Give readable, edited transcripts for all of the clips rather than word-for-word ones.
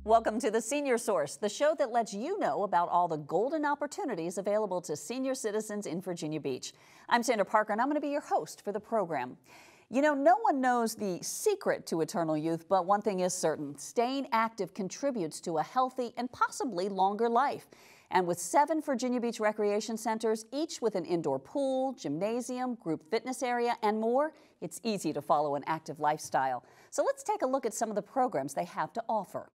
Welcome to the Senior Source, the show that lets you know about all the golden opportunities available to senior citizens in Virginia Beach. I'm Sandra Parker, and I'm going to be your host for the program. You know, no one knows the secret to eternal youth, but one thing is certain: staying active contributes to a healthy and possibly longer life. And with 7 Virginia Beach recreation centers, each with an indoor pool, gymnasium, group fitness area, and more, it's easy to follow an active lifestyle. So let's take a look at some of the programs they have to offer.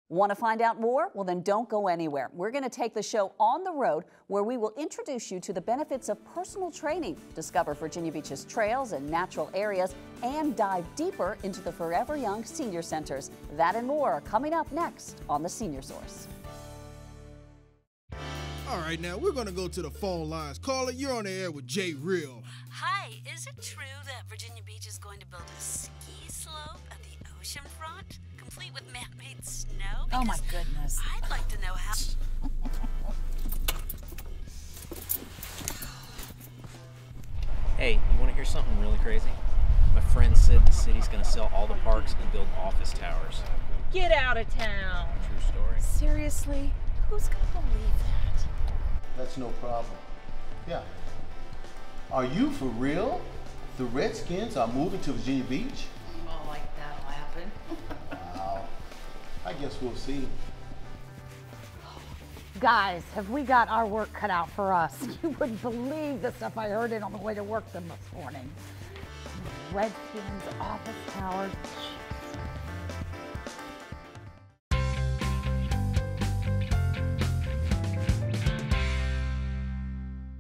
Want to find out more? Well, then don't go anywhere. We're going to take the show on the road, where we will introduce you to the benefits of personal training, discover Virginia Beach's trails and natural areas, and dive deeper into the Forever Young senior centers. That and more are coming up next on the Senior Source. All right, now we're going to go to the phone lines. Caller, you're on the air with Jay Real. Hi, is it true that Virginia Beach is going to build a ski slope at the ocean front, complete with man-made snow? Oh my goodness. I'd like to know how. Hey, you want to hear something really crazy? My friend said the city's going to sell all the parks and build office towers. Get out of town. True story. Seriously? Who's gonna believe that? That's no problem. Yeah. Are you for real? The Redskins are moving to Virginia Beach? Oh, like that'll happen. Wow. I guess we'll see. Guys, have we got our work cut out for us? You wouldn't believe the stuff I heard in on the way to work this morning. Redskins, office towers.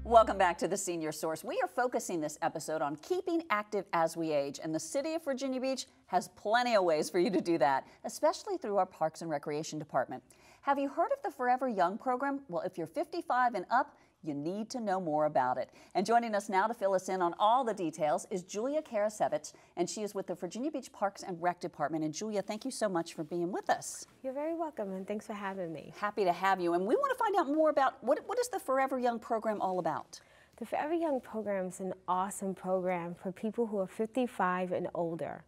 Welcome back to the Senior Source. We are focusing this episode on keeping active as we age, and the city of Virginia Beach has plenty of ways for you to do that, especially through our Parks and Recreation Department. Have you heard of the Forever Young program? Well, if you're 55 and up, you need to know more about it. And joining us now to fill us in on all the details is Julia Karasevich, and she is with the Virginia Beach Parks and Rec Department. And Julia, thank you so much for being with us. You're very welcome, and thanks for having me. Happy to have you. And we want to find out more about what is the Forever Young program all about? The Forever Young program is an awesome program for people who are 55 and older.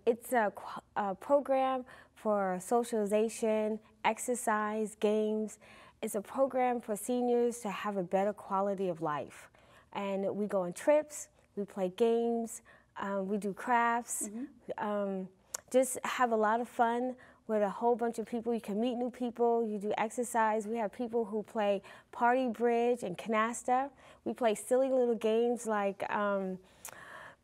It's a program for socialization, exercise, games. It's a program for seniors to have a better quality of life. And we go on trips, we play games, we do crafts, just have a lot of fun with a whole bunch of people. You can meet new people, you do exercise. We have people who play party bridge and canasta. We play silly little games like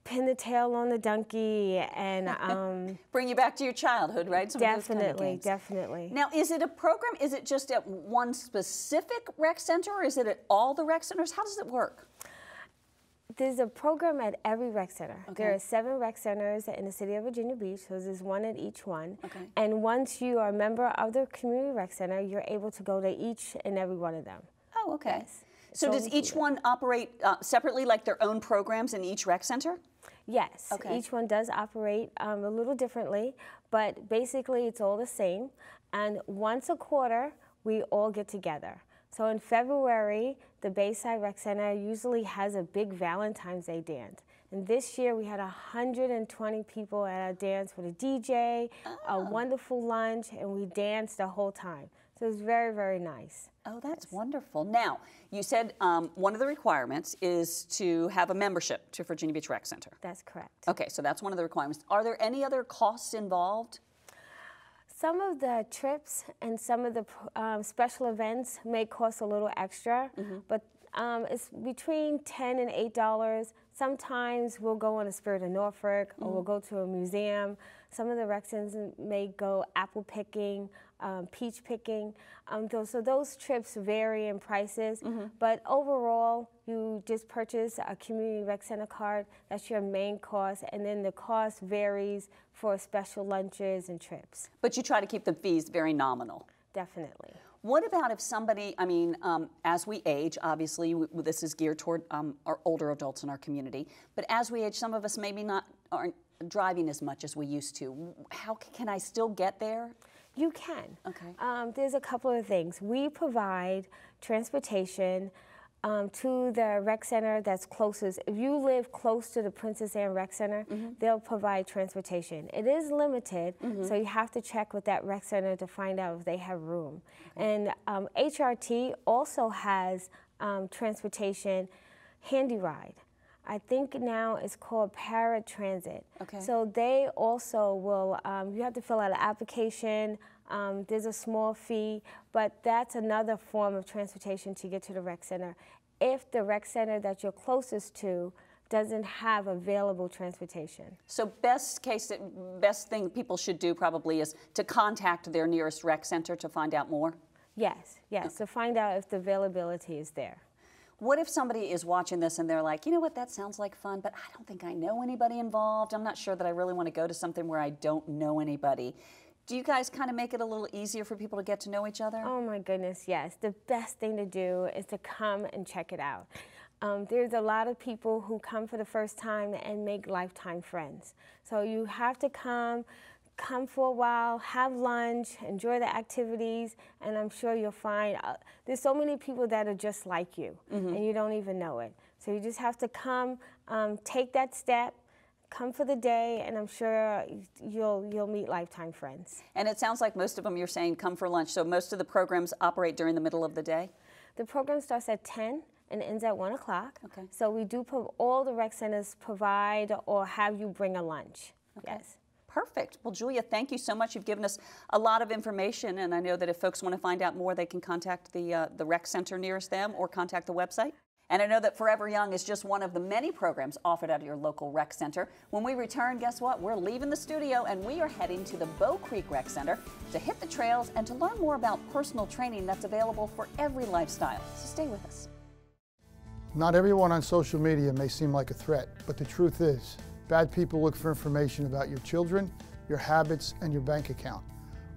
pin the tail on the donkey and bring you back to your childhood, right? Definitely, definitely. Now, is it a program? Is it just at one specific rec center, or is it at all the rec centers? How does it work? There's a program at every rec center. Okay. There are 7 rec centers in the city of Virginia Beach, so there's one at each one. Okay. And once you are a member of the community rec center, you're able to go to each and every one of them. Oh, okay. Yes. So It's does all each included. one operate separately, like their own programs in each rec center? Yes, Okay. each one does operate a little differently, but basically it's all the same. And once a quarter, we all get together. So in February, the Bayside Rec Center usually has a big Valentine's Day dance. And this year we had 120 people at our dance with a DJ, a wonderful lunch, and we danced the whole time. So it was very, very nice. Oh, that's wonderful. Now, you said one of the requirements is to have a membership to Virginia Beach Rec Center. That's correct. Okay, so that's one of the requirements. Are there any other costs involved? Some of the trips and some of the special events may cost a little extra, but it's between $10 and $8. Sometimes we'll go on a Spirit of Norfolk, or we'll go to a museum. Some of the rec centers may go apple picking, peach picking. So those trips vary in prices, but overall, you just purchase a community rec center card. That's your main cost, and then the cost varies for special lunches and trips. But you try to keep the fees very nominal. Definitely. What about if somebody, I mean, as we age, obviously this is geared toward our older adults in our community, but as we age, some of us maybe aren't driving as much as we used to. How can I still get there? You can. Okay. There's a couple of things. We provide transportation to the rec center that's closest. If you live close to the Princess Anne Rec Center, they'll provide transportation. It is limited, so you have to check with that rec center to find out if they have room. And HRT also has transportation, Handy Ride. I think now it's called Paratransit. Okay. So they also will, you have to fill out an application. There's a small fee, but that's another form of transportation to get to the rec center if the rec center that you're closest to doesn't have available transportation. So best thing people should do probably is to contact their nearest rec center to find out more? Yes, to find out if the availability is there. What if somebody is watching this and they're like, you know what, that sounds like fun, but I don't think I know anybody involved. I'm not sure that I really want to go to something where I don't know anybody. Do you guys kind of make it a little easier for people to get to know each other? Oh my goodness, yes. The best thing to do is to come and check it out. There's a lot of people who come for the first time and make lifetime friends. So you have to come for a while, have lunch, enjoy the activities, and I'm sure you'll find there's so many people that are just like you, and you don't even know it. So you just have to come, take that step, come for the day, and I'm sure you'll meet lifetime friends. And it sounds like most of them you're saying come for lunch, so most of the programs operate during the middle of the day? The program starts at 10 and ends at 1 o'clock. Okay. So we do, all the rec centers provide or have you bring a lunch. Okay. Yes. Perfect. Well, Julia, thank you so much. You've given us a lot of information, and I know that if folks want to find out more, they can contact the rec center nearest them or contact the website. And I know that Forever Young is just one of the many programs offered at your local rec center. When we return, guess what? We're leaving the studio and we are heading to the Bow Creek Rec Center to hit the trails and to learn more about personal training that's available for every lifestyle. So stay with us. Not everyone on social media may seem like a threat, but the truth is, bad people look for information about your children, your habits, and your bank account.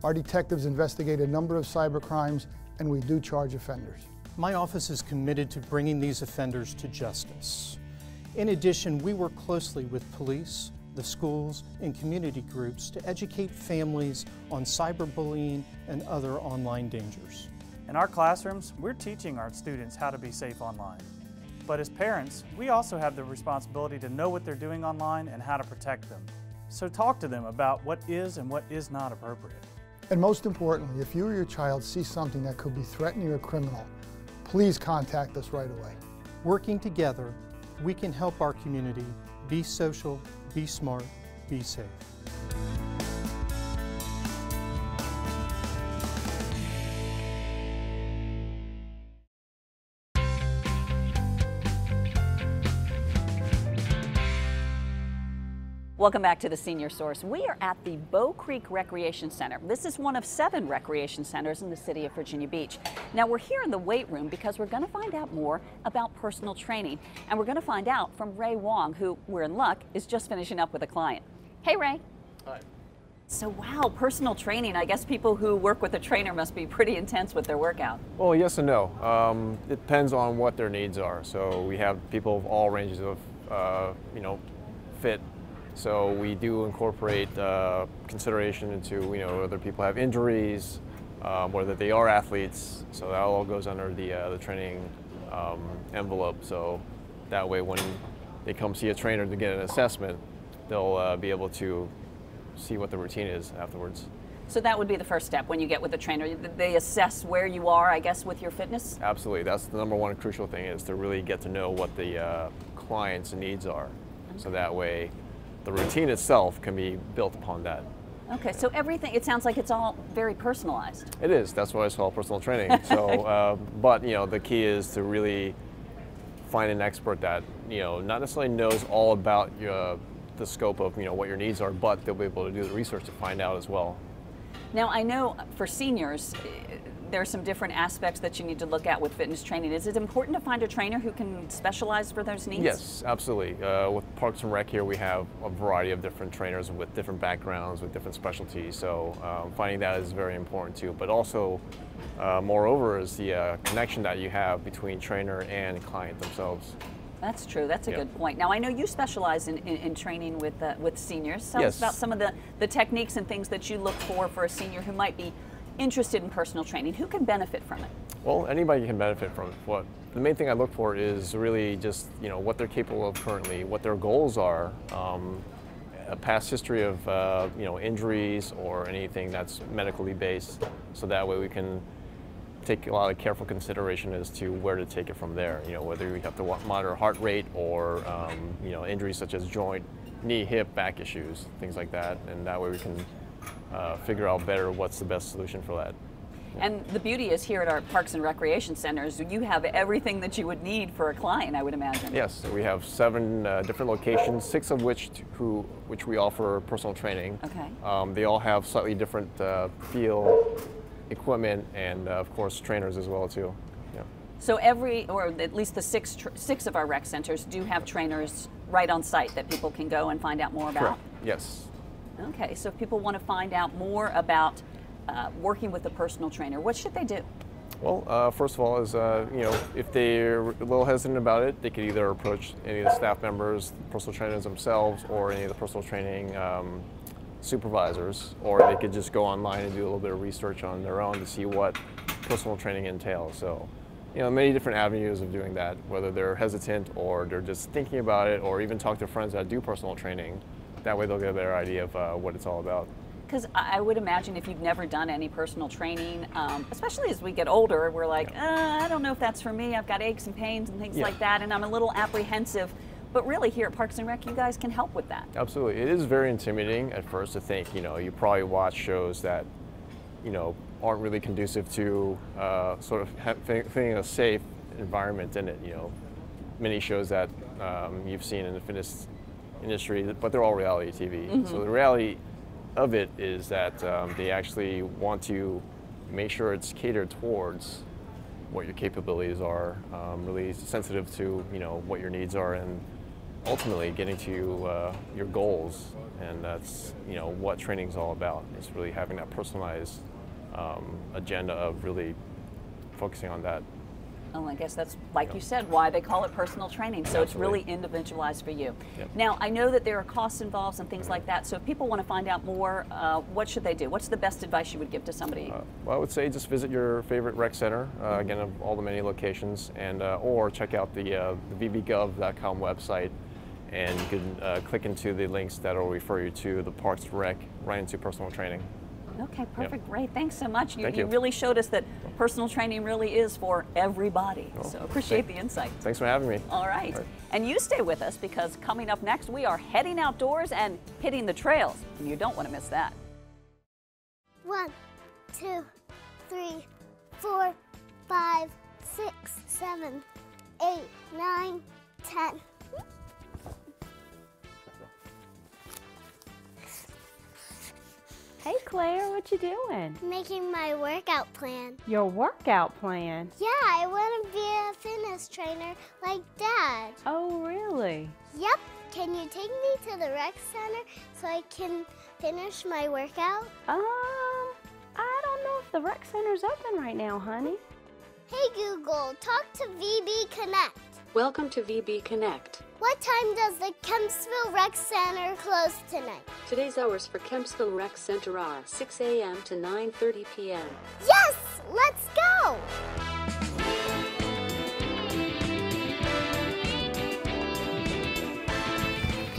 Our detectives investigate a number of cyber crimes, and we do charge offenders. My office is committed to bringing these offenders to justice. In addition, we work closely with police, the schools, and community groups to educate families on cyberbullying and other online dangers. In our classrooms, we're teaching our students how to be safe online. But as parents, we also have the responsibility to know what they're doing online and how to protect them. So talk to them about what is and what is not appropriate. And most importantly, if you or your child see something that could be threatening or criminal, please contact us right away. Working together, we can help our community be social, be smart, be safe. Welcome back to the Senior Source. We are at the Bow Creek Recreation Center. This is one of 7 recreation centers in the city of Virginia Beach. Now we're here in the weight room because we're going to find out more about personal training. And we're going to find out from Ray Wong, who, we're in luck, is just finishing up with a client. Hey, Ray. Hi. So, wow, personal training. I guess people who work with a trainer must be pretty intense with their workout. Well, yes and no. It depends on what their needs are. So we have people of all ranges of, fit. So we do incorporate consideration into, whether people have injuries, whether they are athletes. So that all goes under the training envelope. So that way, when they come see a trainer to get an assessment, they'll be able to see what the routine is afterwards. So that would be the first step when you get with the trainer. They assess where you are, I guess, with your fitness? Absolutely. That's the number one crucial thing, is to really get to know what the client's needs are. Okay. So that way the routine itself can be built upon that. Okay, so everything, it sounds like it's all very personalized. It is. That's what I call personal training. So, but the key is to really find an expert that, not necessarily knows all about the scope of what your needs are, but they'll be able to do the research to find out as well. Now I know for seniors there are some different aspects that you need to look at with fitness training. Is it important to find a trainer who can specialize for those needs? Yes, absolutely. With Parks and Rec here, we have a variety of different trainers with different backgrounds, with different specialties. So finding that is very important too. But also, moreover, is the connection that you have between trainer and client themselves. That's true. That's a good point. Now, I know you specialize in training with seniors. Tell us about some of the techniques and things that you look for a senior who might be interested in personal training. Who can benefit from it? Well, anybody can benefit from it. The main thing I look for is really just what they're capable of currently, what their goals are, a past history of injuries or anything that's medically based, so that way we can take a lot of careful consideration as to where to take it from there. Whether we have to monitor heart rate or injuries such as joint, knee, hip, back issues, things like that, and that way we can figure out better what's the best solution for that. And the beauty is here at our Parks and Recreation Centers, you have everything that you would need for a client, I would imagine. Yes, we have 7 different locations, 6 of which we offer personal training. Okay. They all have slightly different feel, equipment, and of course trainers as well too. Yeah. So or at least the 6 of our rec centers do have trainers right on site that people can go and find out more about? Correct. Yes. Okay, so if people want to find out more about working with a personal trainer, what should they do? Well, first of all is, if they're a little hesitant about it, they could either approach any of the staff members, personal trainers themselves, or any of the personal training supervisors, or they could just go online and do a little bit of research on their own to see what personal training entails. So, many different avenues of doing that, whether they're hesitant or they're just thinking about it, or even talk to friends that do personal training. That way they'll get a better idea of what it's all about. Because I would imagine if you've never done any personal training, especially as we get older, we're like, I don't know if that's for me. I've got aches and pains and things like that, and I'm a little apprehensive. But really, here at Parks and Rec, you guys can help with that. Absolutely. It is very intimidating at first to think, you probably watch shows that, aren't really conducive to sort of having a safe environment in it. Many shows that you've seen in the fitness industry, but they're all reality TV. Mm-hmm. So the reality of it is that they actually want to make sure it's catered towards what your capabilities are, really sensitive to what your needs are, and ultimately getting to your goals. And that's what training is all about. It's really having that personalized agenda of really focusing on that. Oh, I guess that's, like you said, why they call it personal training. So It's really individualized for you. Yep. Now, I know that there are costs involved and things like that. So if people want to find out more, what should they do? What's the best advice you would give to somebody? Well, I would say just visit your favorite rec center, again, of all the many locations, and or check out the vbgov.com website, and you can click into the links that will refer you to the Parks and Rec right into personal training. Okay, perfect. Yep. Great. Thanks so much. Thank you you. really showed us that personal training really is for everybody. Well, so appreciate the insight. Thanks for having me. All right. And you stay with us, because coming up next, we are heading outdoors and hitting the trails. And you don't want to miss that. 1, 2, 3, 4, 5, 6, 7, 8, 9, 10. Hey Claire, what you doing? Making my workout plan. Your workout plan? Yeah, I want to be a fitness trainer like Dad. Oh, really? Yep. Can you take me to the rec center so I can finish my workout? I don't know if the rec center's open right now, honey. Hey Google, talk to VB Connect. Welcome to VB Connect. What time does the Kempsville Rec Center close tonight? Today's hours for Kempsville Rec Center are 6 a.m. to 9:30 p.m. Yes! Let's go!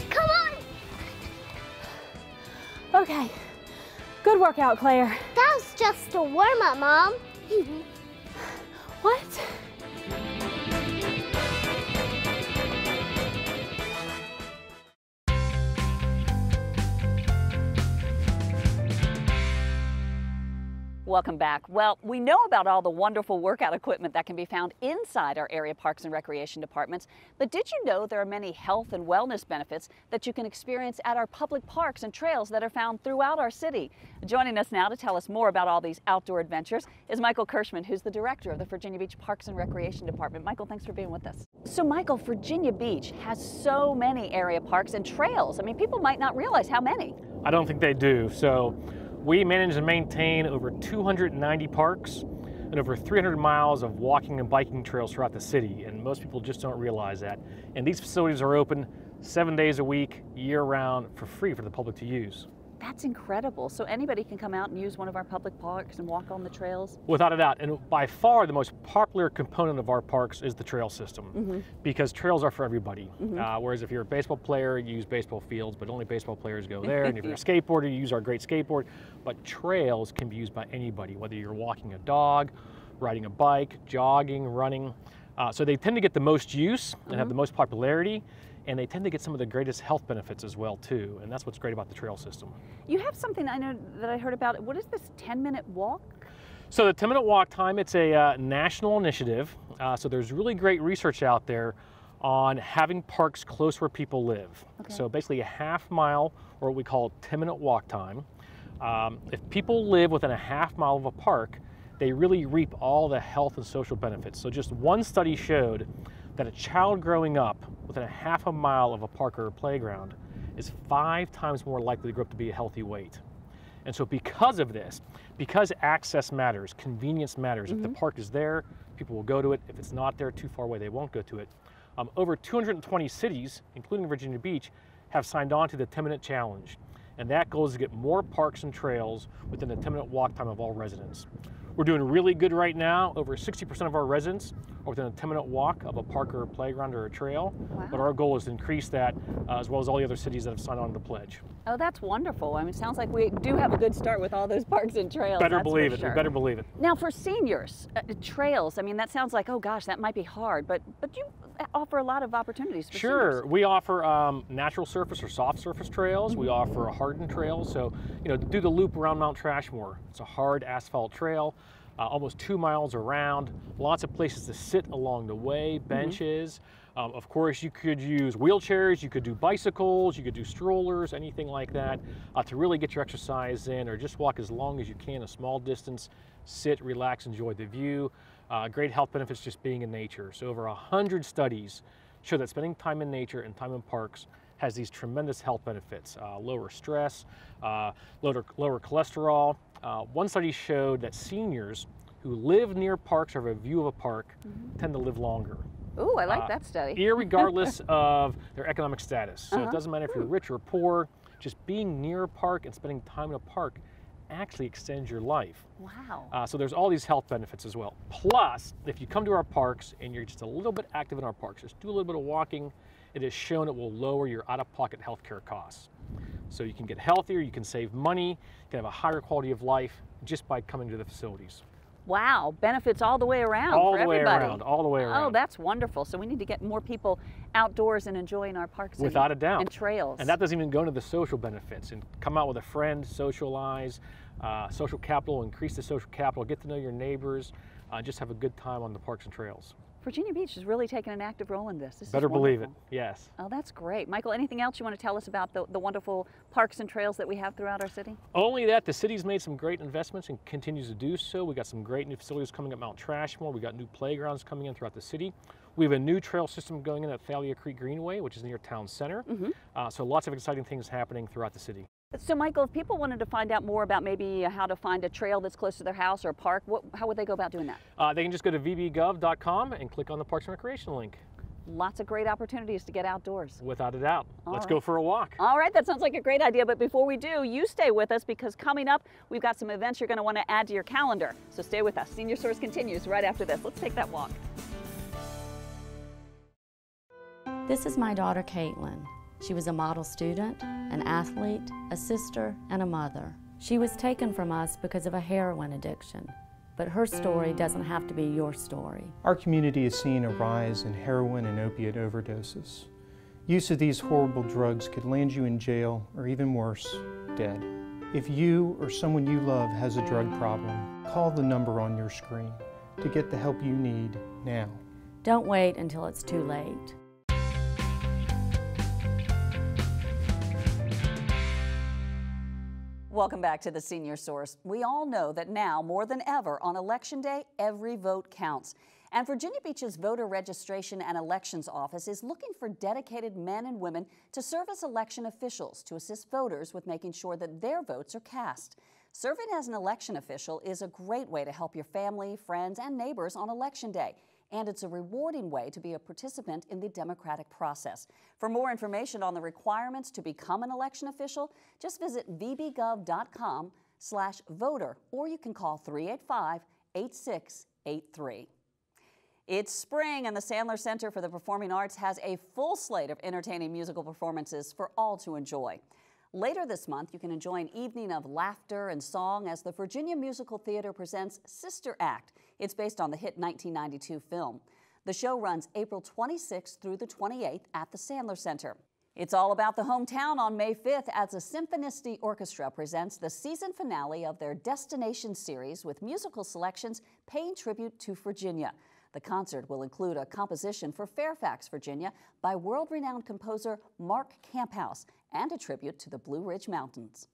Come on! Okay. Good workout, Claire. That was just a warm-up, Mom. What? Welcome back. Well, we know about all the wonderful workout equipment that can be found inside our area parks and recreation departments, but did you know there are many health and wellness benefits that you can experience at our public parks and trails that are found throughout our city? Joining us now to tell us more about all these outdoor adventures is Michael Kirschman, who's the director of the Virginia Beach Parks and Recreation Department. Michael, thanks for being with us. So Michael, Virginia Beach has so many area parks and trails. I mean, people might not realize how many. I don't think they do. So we manage and maintain over 290 parks and over 300 miles of walking and biking trails throughout the city, and most people just don't realize that. And these facilities are open 7 days a week, year-round, for free for the public to use. That's incredible. So anybody can come out and use one of our public parks and walk on the trails? Without a doubt, and by far the most popular component of our parks is the trail system, because trails are for everybody. Whereas if you're a baseball player, you use baseball fields, but only baseball players go there. And if you're a skateboarder, you use our great skateboard. But trails can be used by anybody, whether you're walking a dog, riding a bike, jogging, running. So they tend to get the most use and have the most popularity. And they tend to get some of the greatest health benefits as well too, and that's what's great about the trail system. You have something I know that I heard about. What is this 10-minute walk? So the 10-minute walk time, it's a national initiative. So there's really great research out there on having parks close where people live. Okay. So basically a half mile, or what we call 10-minute walk time. If people live within a half mile of a park, they really reap all the health and social benefits. So just one study showed that a child growing up within a half a mile of a park or a playground is 5 times more likely to grow up to be a healthy weight. And so because of this, because access matters, convenience matters, if the park is there, people will go to it. If it's not there, too far away, they won't go to it. Over 220 cities, including Virginia Beach, have signed on to the 10-minute challenge. And that goal is to get more parks and trails within the 10-minute walk time of all residents. We're doing really good right now. Over 60% of our residents are within a 10-minute walk of a park or a playground or a trail. Wow. But our goal is to increase that as well as all the other cities that have signed on to the pledge. Oh, that's wonderful. I mean, it sounds like we do have a good start with all those parks and trails. Better believe it. Better believe it. Now, for seniors, trails, I mean, that sounds like, oh gosh, that might be hard, but you offer a lot of opportunities for seniors. We offer natural surface or soft surface trails. We offer a hardened trail. So, you know, do the loop around Mount Trashmore. It's a hard asphalt trail. Almost 2 miles around, lots of places to sit along the way, benches. Of course, you could use wheelchairs, you could do bicycles, you could do strollers, anything like that to really get your exercise in, or just walk as long as you can, a small distance, sit, relax, enjoy the view. Great health benefits just being in nature. So over 100 studies show that spending time in nature and time in parks has these tremendous health benefits, lower stress, lower cholesterol. One study showed that seniors who live near parks or have a view of a park tend to live longer. Ooh, I like that study. Irregardless of their economic status. So it doesn't matter if you're rich or poor, just being near a park and spending time in a park actually extends your life. Wow. So there's all these health benefits as well. Plus, if you come to our parks and you're just a little bit active in our parks, just do a little bit of walking, it is shown it will lower your out-of-pocket healthcare costs. So you can get healthier, you can save money, you can have a higher quality of life just by coming to the facilities. Wow, benefits all the way around all for the way everybody. Around, all the way around. Oh, that's wonderful. So we need to get more people outdoors and enjoying our parks without a doubt. And trails. And that doesn't even go into the social benefits. And come out with a friend, socialize, social capital, increase the social capital, get to know your neighbors, just have a good time on the parks and trails. Virginia Beach is really taking an active role in this. This Better is believe it, wonderful. yes. Oh, that's great. Michael, anything else you want to tell us about the wonderful parks and trails that we have throughout our city? Only that the city's made some great investments and continues to do so. We got some great new facilities coming up Mount Trashmore. We got new playgrounds coming in throughout the city. We have a new trail system going in at Thalia Creek Greenway, which is near Town Center. So lots of exciting things happening throughout the city. So Michael, if people wanted to find out more about maybe how to find a trail that's close to their house or a park, how would they go about doing that? They can just go to vbgov.com and click on the Parks and Recreation link. Lots of great opportunities to get outdoors. Without a doubt. Let's right. go for a walk. All right, that sounds like a great idea, but before we do, you stay with us because coming up, we've got some events you're going to want to add to your calendar. So stay with us. Senior Source continues right after this. Let's take that walk. This is my daughter, Caitlin. She was a model student, an athlete, a sister, and a mother. She was taken from us because of a heroin addiction. But her story doesn't have to be your story. Our community is seeing a rise in heroin and opiate overdoses. Use of these horrible drugs could land you in jail or even worse, dead. If you or someone you love has a drug problem, call the number on your screen to get the help you need now. Don't wait until it's too late. Welcome back to the Senior Source. We all know that now, more than ever, on Election Day, every vote counts. And Virginia Beach's Voter Registration and Elections Office is looking for dedicated men and women to serve as election officials to assist voters with making sure that their votes are cast. Serving as an election official is a great way to help your family, friends, and neighbors on Election Day. And it's a rewarding way to be a participant in the democratic process. For more information on the requirements to become an election official, just visit vbgov.com/voter, or you can call 385-8683. It's spring, and the Sandler Center for the Performing Arts has a full slate of entertaining musical performances for all to enjoy. Later this month, you can enjoy an evening of laughter and song as the Virginia Musical Theater presents Sister Act. It's based on the hit 1992 film. The show runs April 26th through the 28th at the Sandler Center. It's all about the hometown on May 5th as the Symphonisti Orchestra presents the season finale of their Destination series with musical selections paying tribute to Virginia. The concert will include a composition for Fairfax, Virginia by world-renowned composer Mark Camphouse and a tribute to the Blue Ridge Mountains.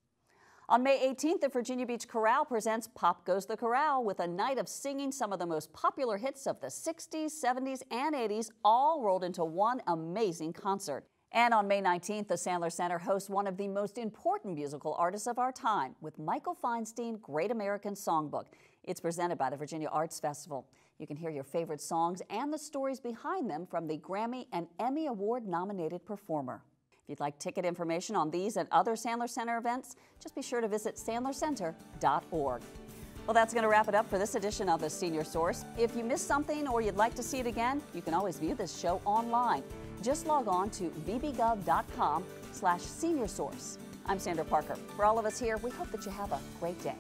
On May 18th, the Virginia Beach Chorale presents Pop Goes the Chorale with a night of singing some of the most popular hits of the 60s, 70s, and 80s, all rolled into one amazing concert. And on May 19th, the Sandler Center hosts one of the most important musical artists of our time with Michael Feinstein Great American Songbook. It's presented by the Virginia Arts Festival. You can hear your favorite songs and the stories behind them from the Grammy and Emmy Award-nominated performer. If you'd like ticket information on these and other Sandler Center events, just be sure to visit sandlercenter.org. Well, that's going to wrap it up for this edition of the Senior Source. If you missed something or you'd like to see it again, you can always view this show online. Just log on to vbgov.com/seniorsource. I'm Sandra Parker. For all of us here, we hope that you have a great day.